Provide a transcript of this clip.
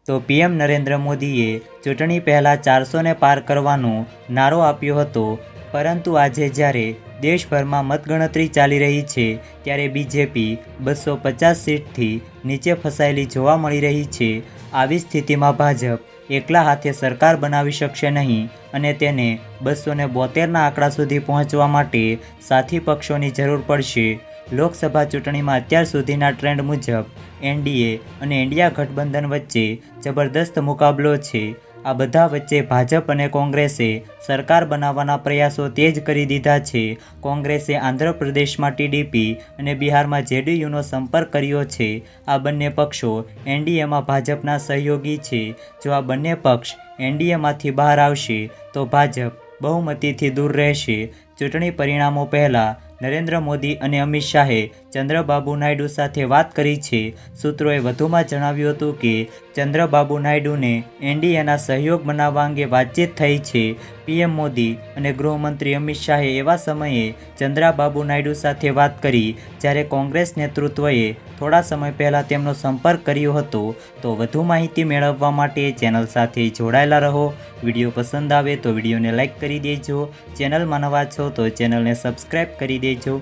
તો પીએમ નરેન્દ્ર મોદીએ ચૂંટણી પહેલાં 400ને પાર કરવાનો નારો આપ્યો હતો, પરંતુ આજે જ્યારે દેશભરમાં મતગણતરી ચાલી રહી છે ત્યારે બીજેપી 250 સીટથી નીચે ફસાયેલી જોવા મળી રહી છે। આવી સ્થિતિમાં ભાજપ એકલા હાથે સરકાર બનાવી શકશે નહીં અને તેને 272ના આંકડા સુધી પહોંચવા માટે સાથી પક્ષોની જરૂર પડશે। લોકસભા ચૂંટણીમાં અત્યાર સુધીના ટ્રેન્ડ મુજબ એનડીએ અને ઇન્ડિયા ગઠબંધન વચ્ચે જબરદસ્ત મુકાબલો છે। આ બધા વચ્ચે ભાજપ અને કોંગ્રેસે સરકાર બનાવવાના પ્રયાસો તેજ કરી દીધા છે। કોંગ્રેસે આંધ્રપ્રદેશમાં ટીડીપી અને બિહારમાં જેડીયુનો સંપર્ક કર્યો છે। આ બંને પક્ષો એનડીએમાં ભાજપના સહયોગી છે। જો આ બંને પક્ષ એનડીએમાંથી બહાર આવશે તો ભાજપ બહુમતીથી દૂર રહેશે। ચૂંટણી પરિણામો પહેલાં નરેન્દ્ર મોદી અને અમિત શાહે ચંદ્રબાબુ નાયડુ સાથે વાત કરી છે। સૂત્રોએ વધુમાં જણાવ્યું હતું કે ચંદ્રબાબુ નાયડુને એનડીએના સહયોગ બનાવવા અંગે વાતચીત થઈ છે। પીએમ મોદી અને ગૃહમંત્રી અમિત શાહે એવા સમયે ચંદ્રબાબુ નાયડુ સાથે વાત કરી જ્યારે કોંગ્રેસ નેતૃત્વએ થોડા સમય પહેલાં તેમનો સંપર્ક કર્યો હતો। તો વધુ માહિતી મેળવવા માટે ચેનલ સાથે જોડાયેલા રહો। વિડીયો પસંદ આવે તો વિડીયોને લાઇક કરી દેજો। ચેનલમાં નવા છો તો ચેનલને સબસ્ક્રાઈબ કરી દેજો।